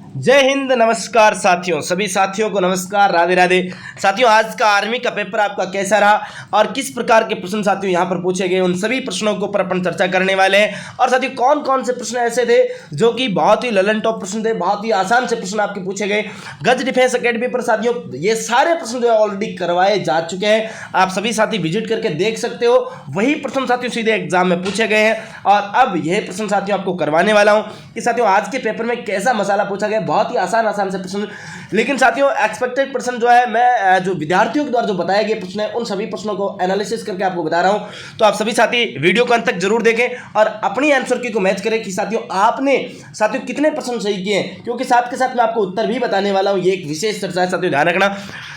जय हिंद। नमस्कार साथियों, सभी साथियों को नमस्कार, राधे राधे। साथियों, आज का आर्मी का पेपर आपका कैसा रहा और किस प्रकार के प्रश्न साथियों यहाँ पर पूछे गए, उन सभी प्रश्नों के ऊपर अपन चर्चा करने वाले हैं। और साथियों, कौन कौन से प्रश्न ऐसे थे जो कि बहुत ही ललन टॉप प्रश्न थे, बहुत ही आसान से प्रश्न आपके पूछे गए गज डिफेंस अकेडमी पर। साथियों, ये सारे प्रश्न जो है ऑलरेडी करवाए जा चुके हैं, आप सभी साथी विजिट करके देख सकते हो। वही प्रश्न साथियों सीधे एग्जाम में पूछे गए हैं और अब यह प्रश्न साथियों आपको करवाने वाला हूं कि साथियों आज के पेपर में कैसा मसाला पूछा गया। बहुत ही आसान से प्रश्न, लेकिन साथियों एक्सपेक्टेड प्रश्न जो है मैं जो विद्यार्थियों के द्वारा जो बताए गए प्रश्न है उन सभी प्रश्नों को एनालिसिस करके आपको बता रहा हूं। तो आप सभी साथी वीडियो को अंत तक जरूर देखें और अपनी आंसर की को मैच करें कि साथियों आपने कितने प्रश्न सही किए हैं, क्योंकि साथ के साथ मैं आपको उत्तर भी बताने वाला हूं। ये एक विशेष चर्चा है साथियों, ध्यान रखना।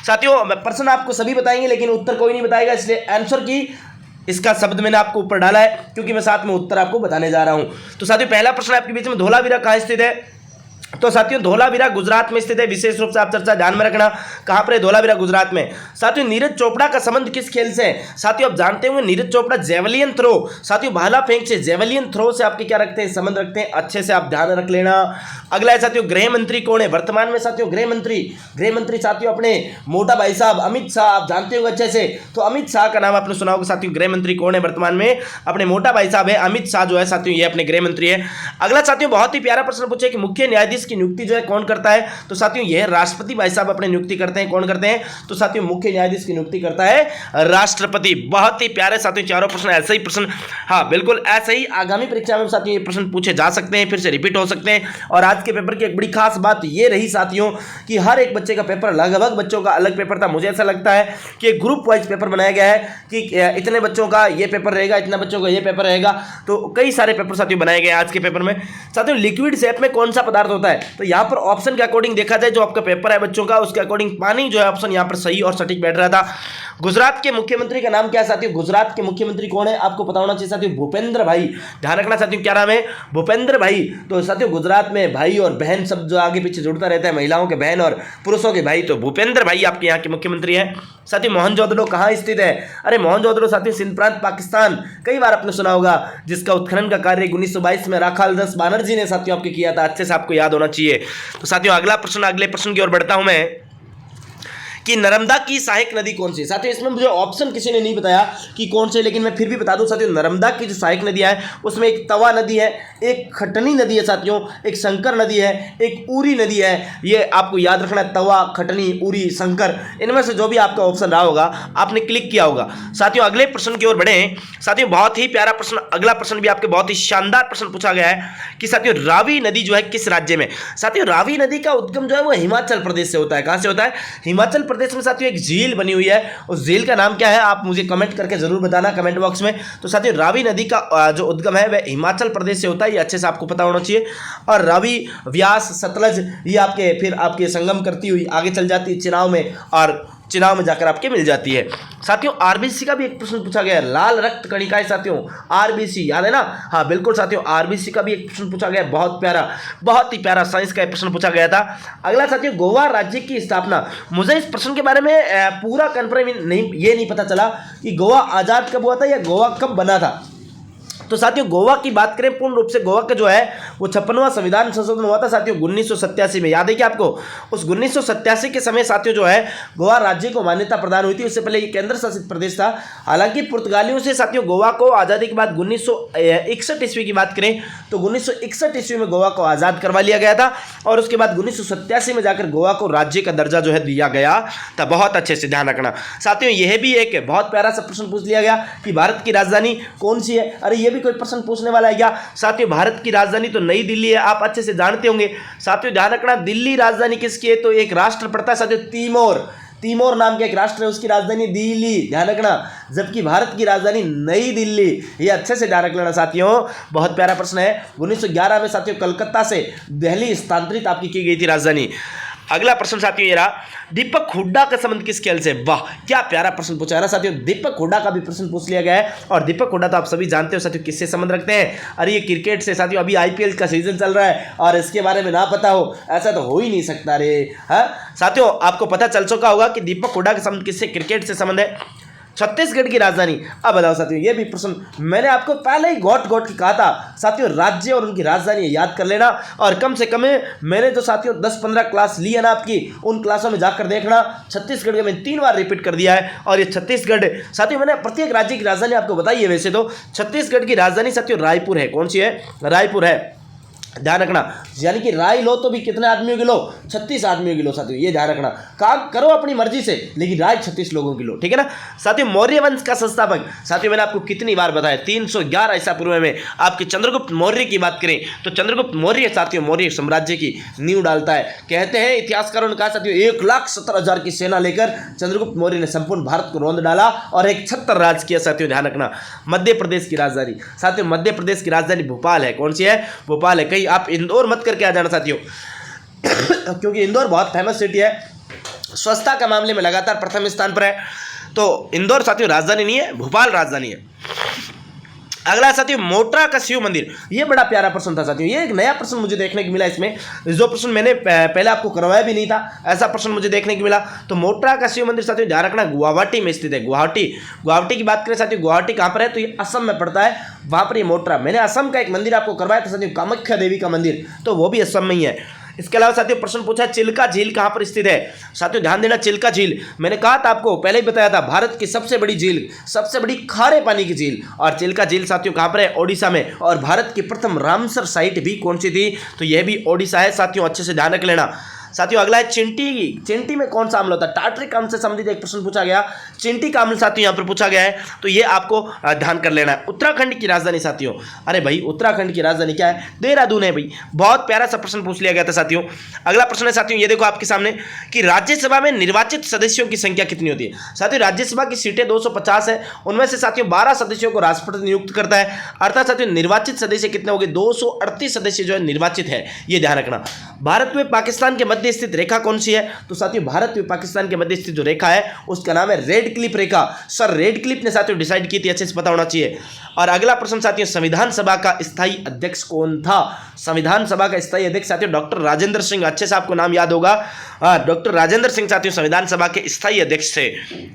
साथियों, प्रश्न आपको सभी बताएंगे लेकिन उत्तर कोई नहीं बताएगा, इसलिए आंसर की इसका शब्द मैंने आपको ऊपर डाला है क्योंकि मैं साथ में उत्तर आपको बताने जा रहा हूं। तो साथियों, पहला प्रश्न आपके बीच में, धोलावीरा कहां स्थित है? तो साथियों, धोलावीरा गुजरात में स्थित है। विशेष रूप से आप चर्चा ध्यान में रखना, कहां पर है? धोलावीरा गुजरात में। साथियों, नीरज चोपड़ा का संबंध किस खेल से है? साथियों, आप जानते होंगे नीरज चोपड़ा जेवलियन थ्रो, साथियों भाला फेंक से, जेवलियन थ्रो से आपके क्या रखते हैं? संबंध रखते हैं। अच्छे से आप ध्यान रख लेना। अगला है साथियों, गृह मंत्री कौन है वर्तमान में? साथियों, गृह मंत्री साथियों अपने मोटा भाई साहब अमित शाह, आप जानते होंगे अच्छे से। तो अमित शाह का नाम आपने सुना होगा। साथियों, गृह मंत्री कौन है वर्तमान में? अपने मोटा भाई साहब है, अमित शाह जो है साथियों ये अपने गृह मंत्री है। अगला साथियों, बहुत ही प्यारा प्रश्न पूछे कि मुख्य न्यायाधीश की नियुक्ति जो है कौन करता है? तो साथियों यह राष्ट्रपति भाई साहब अपने नियुक्ति करते हैं। कौन करते हैं? तो साथियों मुख्य न्यायाधीश की नियुक्ति करता है राष्ट्रपति। बहुत ही प्यारे साथियों चारों प्रश्न ऐसे ही प्रश्न, हाँ बिल्कुल ऐसे ही आगामी परीक्षा में साथियों ये प्रश्न पूछे जा सकते हैं, फिर से रिपीट हो सकते हैं। और आज के पेपर की एक बड़ी खास बात ये रही साथियों कि हर एक बच्चे का पेपर, लगभग बच्चों का अलग पेपर था। मुझे ऐसा लगता है कि ग्रुप वाइज पेपर बनाया गया है कि इतने बच्चों का ये पेपर रहेगा, इतना बच्चों का ये पेपर रहेगा। तो कई सारे पेपर साथियों बनाए गए आज के पेपर में। साथियों, लिक्विड शेप में कौन सा पदार्थ होता है? तो यहां पर ऑप्शन के अकॉर्डिंग देखा जाए, जो आपका पेपर है बच्चों का उसके अकॉर्डिंग पानी जो है ऑप्शन यहां पर सही और सटीक बैठ रहा था। गुजरात के मुख्यमंत्री का नाम क्या है साथियों? गुजरात के मुख्यमंत्री कौन है आपको पता होना चाहिए साथियों, भूपेंद्र भाई। ध्यान रखना साथियों, क्या नाम है? भूपेंद्र भाई। तो साथियों गुजरात में भाई और बहन सब जो आगे पीछे जुड़ता रहता है, महिलाओं के बहन और पुरुषों के भाई, तो भूपेंद्र भाई आपके यहाँ के मुख्यमंत्री हैं। साथियों, मोहनजोदड़ो कहाँ स्थित है? अरे मोहनजोदड़ो साथियों सिंध प्रांत पाकिस्तान, कई बार आपने सुना होगा, जिसका उत्खनन का कार्य 1922 में राखालदास बनर्जी ने साथियों आपके किया था। अच्छे से आपको याद होना चाहिए। तो साथियों अगला प्रश्न, अगले प्रश्न की ओर बढ़ता हूं मैं कि नर्मदा की सहायक नदी कौन सी? साथियों इसमें मुझे ऑप्शन किसी ने नहीं बताया कि कौन से, लेकिन मैं फिर भी बता दूं साथियों, नर्मदा की जो सहायक नदियां है उसमें एक तवा नदी है, एक खटनी नदी है साथियों, एक शंकर नदी है, एक उरी नदी है। ये आपको याद रखना है, तवा, खटनी, उरी, शंकर, इनमें से जो भी आपका ऑप्शन रहा होगा आपने क्लिक किया होगा। साथियों अगले प्रश्न की ओर बढ़े। साथियों बहुत ही प्यारा प्रश्न, अगला प्रश्न भी आपके बहुत ही शानदार प्रश्न पूछा गया है कि साथियों रावी नदी जो है किस राज्य में? साथियों रावी नदी का उद्गम जो है वो हिमाचल प्रदेश से होता है। कहां से होता है? हिमाचल प्रदेश में साथियों एक झील बनी हुई है, उस झील का नाम क्या है आप मुझे कमेंट करके जरूर बताना कमेंट बॉक्स में। तो साथियों रावी नदी का जो उद्गम है वह हिमाचल प्रदेश से होता है, ये अच्छे से आपको पता होना चाहिए। और रावी, व्यास, सतलज ये आपके फिर आपके संगम करती हुई आगे चल जाती है चिनाव में, और चिनाव में जाकर आपके मिल जाती है। साथियों आरबीसी का भी एक प्रश्न पूछा गया है, लाल रक्त कणिकाएं साथियों, आरबीसी याद है ना? हाँ बिल्कुल साथियों, आरबीसी का भी एक प्रश्न पूछा गया है, बहुत ही प्यारा साइंस का एक प्रश्न पूछा गया था। अगला साथियों, गोवा राज्य की स्थापना, मुझे इस प्रश्न के बारे में पूरा कन्फर्म नहीं पता चला कि गोवा आजाद कब हुआ था या गोवा कब बना था। तो साथियों गोवा की बात करें, पूर्ण रूप से गोवा का जो है वो 56वां संविधान संशोधन हुआ था साथियों 1987 में। याद है कि आपको? उस 1987 के समय साथियों जो है गोवा राज्य को मान्यता प्रदान हुई थी। उससे पहले ये केंद्र शासित प्रदेश था। हालांकि पुर्तगालियों से साथियों गोवा को आज़ादी के बाद 1961 ईस्वी की बात करें तो 1961 ईस्वी में गोवा को आज़ाद करवा लिया गया था, और उसके बाद 1987 में जाकर गोवा को राज्य का दर्जा जो है दिया गया था। बहुत अच्छे से ध्यान रखना साथियों। यह भी एक बहुत प्यारा सा प्रश्न पूछ लिया गया कि भारत की राजधानी कौन सी है। अरे ये भी कोई प्रश्न पूछने वाला है क्या साथियों? भारत की राजधानी तो नई दिल्ली है, आप अच्छे से जानते होंगे। साथियों ध्यान रखना, दिल्ली राजधानी किसकी है? तो एक राष्ट्र पड़ता है साथियों तीमोर नाम का एक राष्ट्र है, उसकी राजधानी दिल्ली, ध्यान रखना। जबकि भारत की राजधानी नई दिल्ली, ये अच्छे से ध्यान रख लेना साथियों। बहुत प्यारा प्रश्न है। 1911 में साथियों कलकत्ता से दिल्ली स्थानांतरित आपकी की गई थी राजधानी। अगला प्रश्न साथियों ये रहा, दीपक हुड्डा का संबंध किस खेल से? वाह क्या प्यारा प्रश्न पूछा है ना साथियों। दीपक हुड्डा का भी प्रश्न पूछ लिया गया है, और दीपक हुड्डा तो आप सभी जानते हो साथियों किससे संबंध रखते हैं। अरे ये क्रिकेट से साथियों। अभी आईपीएल का सीजन चल रहा है और इसके बारे में ना पता हो, ऐसा तो हो ही नहीं सकता रे। हाँ साथियों आपको पता चल चुका होगा कि दीपक हुड्डा का संबंध किससे? क्रिकेट से संबंध है। छत्तीसगढ़ की राजधानी। अब बताओ साथियों, ये भी प्रश्न मैंने आपको पहले ही गॉट की कहा था साथियों, राज्य और उनकी राजधानी याद कर लेना। और कम से कम मैंने जो साथियों 10-15 क्लास ली है ना आपकी, उन क्लासों में जाकर देखना। छत्तीसगढ़ का मैंने 3 बार रिपीट कर दिया है। और ये छत्तीसगढ़ साथियों, मैंने प्रत्येक राज्य की राजधानी आपको बताई है। वैसे तो छत्तीसगढ़ की राजधानी साथियों रायपुर है। कौन सी है? रायपुर है। ध्यान रखना, यानी कि राय लो तो भी कितने आदमियों की लो? 36 आदमियों की लो साथियों, ये ध्यान रखना। काम करो अपनी मर्जी से, लेकिन राय 36 लोगों की लो, ठीक है ना साथियों। मौर्य वंश का संस्थापक साथियों, मैंने आपको कितनी बार बताया, 311 ईसा पूर्व में आपके चंद्रगुप्त मौर्य की बात करें तो चंद्रगुप्त मौर्य साथियों मौर्य साम्राज्य की नींव डालता है। कहते हैं इतिहासकारों ने कहा साथियों, 1,70,000 की सेना लेकर चंद्रगुप्त मौर्य ने संपूर्ण भारत को रौंद डाला और एक छत्र राज किया साथियों। ध्यान रखना, मध्य प्रदेश की राजधानी साथियों, मध्य प्रदेश की राजधानी भोपाल है। कौन सी है? भोपाल है। कहीं आप इंदौर मत करके आ जाना साथियों क्योंकि इंदौर बहुत फेमस सिटी है, स्वच्छता का मामले में लगातार प्रथम स्थान पर है। तो इंदौर साथियों राजधानी नहीं है, भोपाल राजधानी है। अगला साथियों, मोटरा का शिव मंदिर। ये बड़ा प्यारा प्रश्न था साथियों, ये एक नया प्रश्न मुझे देखने को मिला इसमें, जो प्रश्न मैंने पहले आपको करवाया भी नहीं था, ऐसा प्रश्न मुझे देखने को मिला। तो मोटरा का शिव मंदिर साथियों ध्यान रखना गुवाहाटी में स्थित है। गुवाहाटी की बात करें साथियों, गुवाहाटी कहाँ पर है? तो ये असम में पड़ता है, वहाँ पर ये मोटरा। मैंने असम का एक मंदिर आपको करवाया था साथियों, कामाख्या देवी का मंदिर, तो वो भी असम में ही है। इसके अलावा साथियों प्रश्न पूछा चिल्का झील कहाँ पर स्थित है। साथियों ध्यान देना, चिल्का झील मैंने कहा था आपको, पहले ही बताया था, भारत की सबसे बड़ी झील, सबसे बड़ी खारे पानी की झील। और चिल्का झील साथियों कहाँ पर है? ओडिशा में। और भारत की प्रथम रामसर साइट भी कौन सी थी? तो यह भी ओडिशा है साथियों, अच्छे से ध्यान रख लेना। साथियों अगला है चिंटी। चिंटी में कौन सा अम्ल होता है? टार्टरिक अम्ल से संबंधित एक प्रश्न पूछा गया, चिंटी का अम्ल साथियों यहाँ पर पूछा गया है, तो ये आपको ध्यान कर लेना है। उत्तराखंड की राजधानी साथियों, अरे भाई उत्तराखंड की राजधानी क्या है? देहरादून है भाई। बहुत प्यारा सा प्रश्न पूछ लिया गया था साथियों। अगला प्रश्न है साथियों, ये देखो आपके सामने कि राज्यसभा में निर्वाचित सदस्यों की संख्या कितनी होती है। साथियों राज्यसभा की सीटें 250 है, उनमें से साथियों 12 सदस्यों को राष्ट्रपति नियुक्त करता है, अर्थात साथियों निर्वाचित सदस्य कितने हो गए? 238 सदस्य जो है निर्वाचित है, ये ध्यान रखना। भारत में पाकिस्तान के मध्य स्थित रेखा कौन सी है? तो साथियों भारत में पाकिस्तान के मध्य स्थित जो रेखा है उसका नाम है रेड क्लिफ रेखा। सर रेड क्लिफ ने साथियों डिसाइड की थी, अच्छे से पता होना चाहिए। और अगला प्रश्न साथियों, संविधान सभा का स्थायी अध्यक्ष कौन था? संविधान सभा का स्थायी अध्यक्ष साथियों डॉक्टर राजेंद्र सिंह, अच्छे से आपको नाम याद होगा, डॉक्टर राजेंद्र सिंह साथियों संविधान सभा के स्थायी अध्यक्ष थे।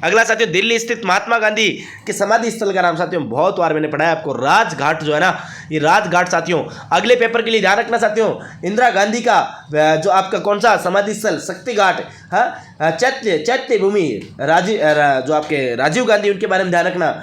अगला साथियों, दिल्ली स्थित महात्मा गांधी के समाधि स्थल का नाम साथियों बहुत बार मैंने पढ़ा है आपको, राजघाट जो है ना, ये राजघाट साथियों। अगले पेपर के लिए ध्यान रखना साथियों, इंदिरा गांधी का जो आपका कौन सा समाधि स्थल? शक्ति घाट, हाँ, चैत्य भूमि, जो आपके राजीव गांधी, उनके बारे में ध्यान रखना।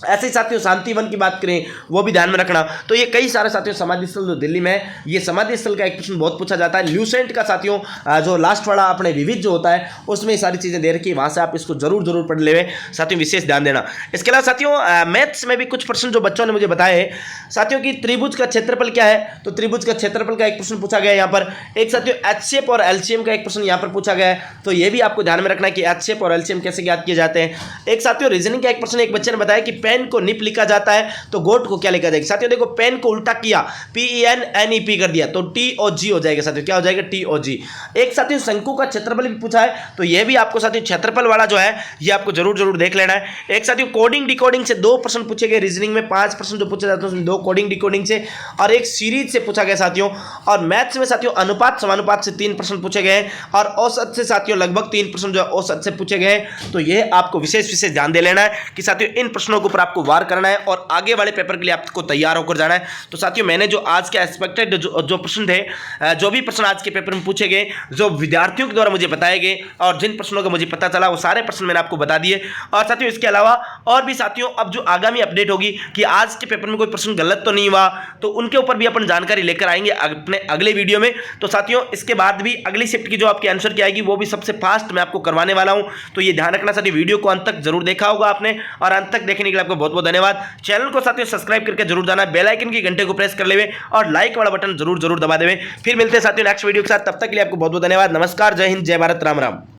ऐसे ही साथियों शांतिवन की बात करें वो भी ध्यान में रखना। तो ये कई सारे साथियों समाधि स्थल जो दिल्ली में है, ये समाधि स्थल का एक प्रश्न बहुत पूछा जाता है। ल्यूसेंट का साथियों जो लास्ट वाला अपने विविध जो होता है उसमें ये सारी चीज़ें दे रखी है, वहाँ से आप इसको जरूर पढ़ ले साथियों, विशेष ध्यान देना। इसके अलावा साथियों मैथ्स में भी कुछ प्रश्न जो बच्चों ने मुझे बताए हैं साथियों की, त्रिभुज का क्षेत्रफल क्या है? तो त्रिभुज का क्षेत्रफल का एक प्रश्न पूछा गया है यहाँ पर। एक साथियों एचसीएफ और एलसीएम का एक प्रश्न यहाँ पर पूछा गया है, तो ये भी आपको ध्यान में रखना कि एचसीएफ और एलसीएम कैसे ज्ञात किए जाते हैं। एक साथियों रीजनिंग का एक प्रश्न, एक बच्चे ने बताया कि पेन को निप लिखा जाता है तो गोट को क्या लिखा जाएगा? साथियों देखो पेन को उल्टा किया, PENNEP कर दिया तो TOG हो जाएगा साथियों, क्या हो जाएगा? TOG। एक साथियों शंकु का क्षेत्रफल भी पूछा है, तो यह भी आपको साथियों क्षेत्रफल वाला जो है ये आपको जरूर देख लेना है। एक साथियों कोडिंग डिकोडिंग से 2 प्रश्न पूछे गए, रीजनिंग में 5 प्रश्न जो पूछे जाते हैं उसमें 2 कोडिंग डिकोडिंग से और एक सीरीज से पूछा गया साथियों। और मैथ्स में साथियों अनुपात समानुपात से 3 प्रश्न पूछे गए और औसत से साथियों लगभग 3 प्रश्न जो है औसत से पूछे गए। तो यह आपको विशेष ध्यान दे लेना है कि साथियों इन प्रश्नों के ऊपर आपको वार करना है और आगे वाले पेपर के लिए आपको तैयार होकर जाना है। तो साथियों मैंने जो आज के एक्सपेक्टेड जो प्रश्न थे, जो भी प्रश्न आज के पेपर में पूछे गए, जो विद्यार्थियों के द्वारा मुझे बताए गए और जिन प्रश्नों का मुझे पता चला वो सारे प्रश्न मैंने आपको बता दिए। और साथियों इसके अलावा और भी साथियों अब जो आगामी अपडेट होगी कि आज के पेपर में कोई प्रश्न गलत तो नहीं हुआ, तो उनके ऊपर भी अपन जानकारी लेकर आएंगे अपने अगले वीडियो में। तो साथियों इसके बाद भी अगली शिफ्ट की जो आपकी आंसर की आएगी वो भी सबसे फास्ट मैं आपको करवाने वाला हूं, तो ये ध्यान रखना साथियों। वीडियो को अंत तक जरूर देखा होगा आपने और अंत तक देखने के लिए आपको बहुत धन्यवाद। चैनल को साथियों सब्सक्राइब करके जरूर जाना, बेल आइकन की घंटे को प्रेस कर लेवे और लाइक वाला बटन जरूर दबा देवे। फिर मिलते हैं साथियों नेक्स्ट वीडियो के साथ, तब तक के लिए आपको बहुत धन्यवाद। नमस्कार, जय हिंद, जय भारत, राम राम।